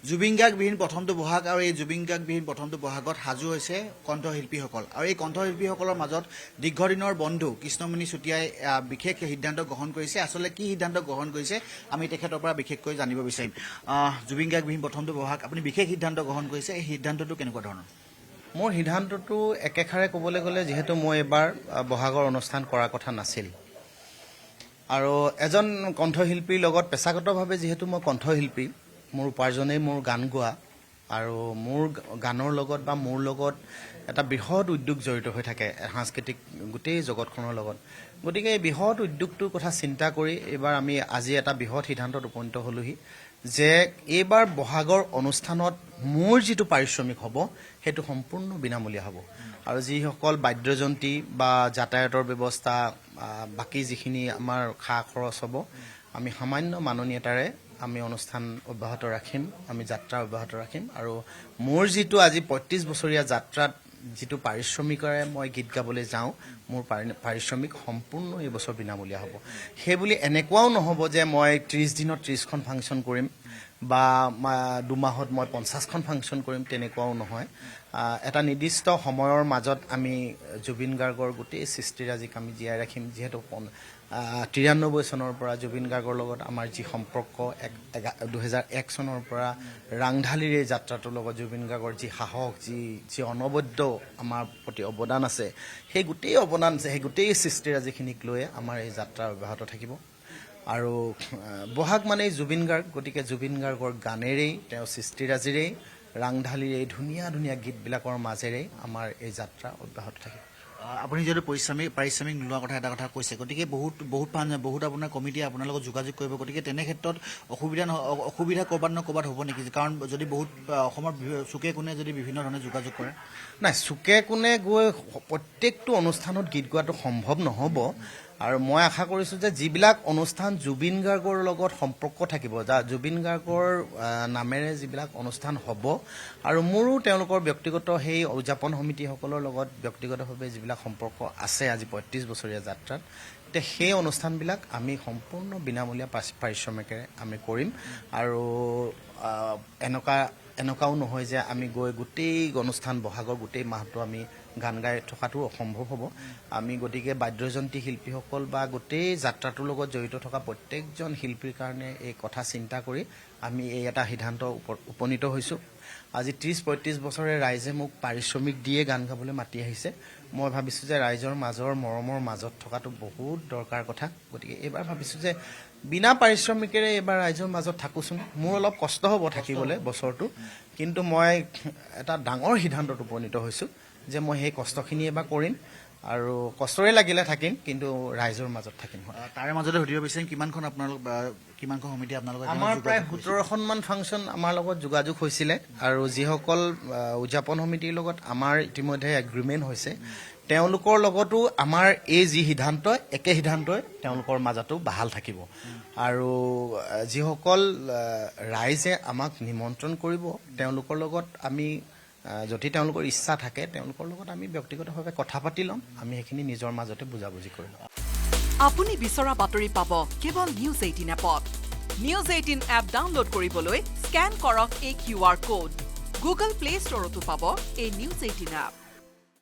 জুবিন গাৰ্গবিহীন প্ৰথমটো বহাগ আৰু এই জুবিন গাৰ্গবিহীন প্ৰথমটো বহাগত সাজু হৈছে কণ্ঠশিল্পীসকল আৰু এই কণ্ঠশিল্পীসকলৰ মাজত দীৰ্ঘদিনৰ বন্ধু কৃষ্ণমণি চুতীয়াই বিশেষ সিদ্ধান্ত গ্ৰহণ কৰিছে। আচলতে কি সিদ্ধান্ত গ্ৰহণ কৰিছে আমি তেখেতৰ পৰা বিশেষকৈ জানিব বিচাৰিম। জুবিন গাৰ্গবিহীন প্ৰথমটো বহাগ আপুনি বিশেষ সিদ্ধান্ত গ্ৰহণ কৰিছে, এই সিদ্ধান্তটো কেনেকুৱা ধৰণৰ? মোৰ সিদ্ধান্তটো একেষাৰে ক'বলৈ গ'লে যিহেতু মই এবাৰ বহাগৰ অনুষ্ঠান কৰাৰ কথা নাছিল আৰু এজন কণ্ঠশিল্পীৰ লগত পেছাগতভাৱে যিহেতু মই কণ্ঠশিল্পী, মোৰ উপাৰ্জনেই মোৰ গান গোৱা আৰু মোৰ গানৰ লগত বা মোৰ লগত এটা বৃহৎ উদ্যোগ জড়িত হৈ থাকে সাংস্কৃতিক গোটেই জগতখনৰ লগত। গতিকে এই বৃহৎ উদ্যোগটোৰ কথা চিন্তা কৰি এইবাৰ আমি আজি এটা বৃহৎ সিদ্ধান্তত উপনীত হ'লোহি যে এইবাৰ বহাগৰ অনুষ্ঠানত মোৰ যিটো পাৰিশ্ৰমিক হ'ব সেইটো সম্পূৰ্ণ বিনামূলীয়া হ'ব আৰু যিসকল বাদ্যযন্ত্ৰী বা যাতায়াতৰ ব্যৱস্থা বাকী যিখিনি আমাৰ খা খৰচ হ'ব আমি সামান্য মাননীয়তাৰে আমি অনুষ্ঠান অব্যাহত ৰাখিম, আমি যাত্ৰা অব্যাহত ৰাখিম আৰু মোৰ যিটো আজি ৩৫ বছৰীয়া যাত্ৰাত যিটো পাৰিশ্ৰমিকেৰে মই গীত গাবলৈ যাওঁ মোৰ পাৰিশ্ৰমিক সম্পূৰ্ণ এই বছৰ বিনামূলীয়া হ'ব। সেইবুলি এনেকুৱাও নহ'ব যে মই ৩০ দিনত ৩০খন ফাংচন কৰিম বা ২ মাহত মই ৫০খন ফাংচন কৰিম, তেনেকুৱাও নহয়। এটা নিৰ্দিষ্ট সময়ৰ মাজত আমি জুবিন গাৰ্গৰ গোটেই সৃষ্টিৰাজিক আমি জীয়াই ৰাখিম। যিহেতু ৯৩ চনৰ পৰা জুবিন গাৰ্গৰ লগত আমাৰ যি সম্পৰ্ক ২০০১ চনৰ পৰা ৰাংঢালীৰ এই যাত্ৰাটোৰ লগত জুবিন গাৰ্গৰ যি সাহস, যি অনবদ্য আমাৰ প্ৰতি অৱদান আছে, সেই গোটেই সৃষ্টিৰাজিখিনিক লৈয়ে আমাৰ এই যাত্ৰা অব্যাহত থাকিব। আৰু বহাগ মানেই জুবিন গাৰ্গ, গতিকে জুবিন গাৰ্গৰ গানেৰেই তেওঁ সৃষ্টিৰাজিৰেই ৰাংঢালীৰ এই ধুনীয়া ধুনীয়া গীতবিলাকৰ মাজেৰেই আমাৰ এই যাত্ৰা অব্যাহত থাকিব। আপুনি যিহেতু পাৰিশ্ৰমিক নোলোৱাৰ এটা কথা কৈছে, গতিকে বহুত আপোনাৰ কমিটিয়ে আপোনাৰ লগত যোগাযোগ কৰিব, গতিকে তেনে ক্ষেত্ৰত অসুবিধা ক'ৰবাত ন ক'ৰবাত হ'ব নেকি? কাৰণ যদি বহুত অসমৰ চুকে কোণে যদি বিভিন্ন ধৰণে যোগাযোগ কৰে। নাই, চুকে কোণে গৈ প্ৰত্যেকটো অনুষ্ঠানত গীত গোৱাটো সম্ভৱ নহ'ব আৰু মই আশা কৰিছোঁ যে যিবিলাক অনুষ্ঠান জুবিন গাৰ্গৰ লগত সম্পৰ্ক থাকিব, জুবিন গাৰ্গৰ নামেৰে যিবিলাক অনুষ্ঠান হ'ব আৰু মোৰো তেওঁলোকৰ ব্যক্তিগত সেই উদযাপন সমিতিসকলৰ লগত ব্যক্তিগতভাৱে যিবিলাক সম্পৰ্ক আছে আজি ৩৫ বছৰীয়া যাত্ৰাত, এতিয়া সেই অনুষ্ঠানবিলাক আমি সম্পূৰ্ণ বিনামূলীয়া পাৰিশ্ৰমিকেৰে আমি কৰিম আৰু এনেকুৱাও নহয় যে আমি গৈ গোটেই অনুষ্ঠান বহাগৰ গোটেই মাহটো আমি গান গাই থকাটো অসম্ভৱ হ'ব। আমি গতিকে বাদ্যযন্ত্ৰী শিল্পীসকল বা গোটেই যাত্ৰাটোৰ লগত জড়িত থকা প্ৰত্যেকজন শিল্পীৰ কাৰণে এই কথা চিন্তা কৰি আমি এই এটা সিদ্ধান্ত উপনীত হৈছোঁ। আজি ৩০-৩৫ বছৰে ৰাইজে মোক পাৰিশ্ৰমিক দিয়ে গান গাবলৈ মাতি আহিছে। মই ভাবিছোঁ যে ৰাইজৰ মাজৰ মৰমৰ মাজত থকাটো বহুত দৰকাৰ কথা। গতিকে এইবাৰ ভাবিছোঁ যে বিনা পাৰিশ্ৰমিকেৰে এইবাৰ ৰাইজৰ মাজত থাকোঁচোন। মোৰ অলপ কষ্ট হ'ব থাকিবলৈ বছৰটো, কিন্তু মই এটা ডাঙৰ সিদ্ধান্তত উপনীত হৈছোঁ যে মই সেই কষ্টখিনি এইবাৰ কৰিম আৰু কষ্টৰে লাগিলে থাকিম, কিন্তু ৰাইজৰ মাজত থাকিম। তাৰে মাজতে সুধিব বিচাৰিম কিমানখন সমিতি আপোনালোকৰ? আমাৰ প্ৰায় ১৭খনমান ফাংচন আমাৰ লগত যোগাযোগ হৈছিলে আৰু যিসকল উদযাপন সমিতিৰ লগত আমাৰ ইতিমধ্যে এগ্ৰিমেণ্ট হৈছে তেওঁলোকৰ লগতো আমাৰ এই যি সিদ্ধান্ত একে সিদ্ধান্তই তেওঁলোকৰ মাজতো বাহাল থাকিব আৰু যিসকল ৰাইজে আমাক নিমন্ত্ৰণ কৰিব তেওঁলোকৰ লগত আমি যদি তেওঁলোকৰ ইচ্ছা থাকে তেওঁলোকৰ লগত আমি ব্যক্তিগতভাৱে কথা পাতি ল'ম, আমি সেইখিনি নিজৰ মাজতে বুজাবুজি কৰি ল'ম। আপুনি বিচৰা বাতৰি পাব কেৱল নিউজ 18 এপত। নিউজ 18 এপ ডাউনলোড কৰিবলৈ স্কেন কৰক এই QR কোড। গুগল প্লে ষ্টৰতো পাব এই নিউজ 18 এপ।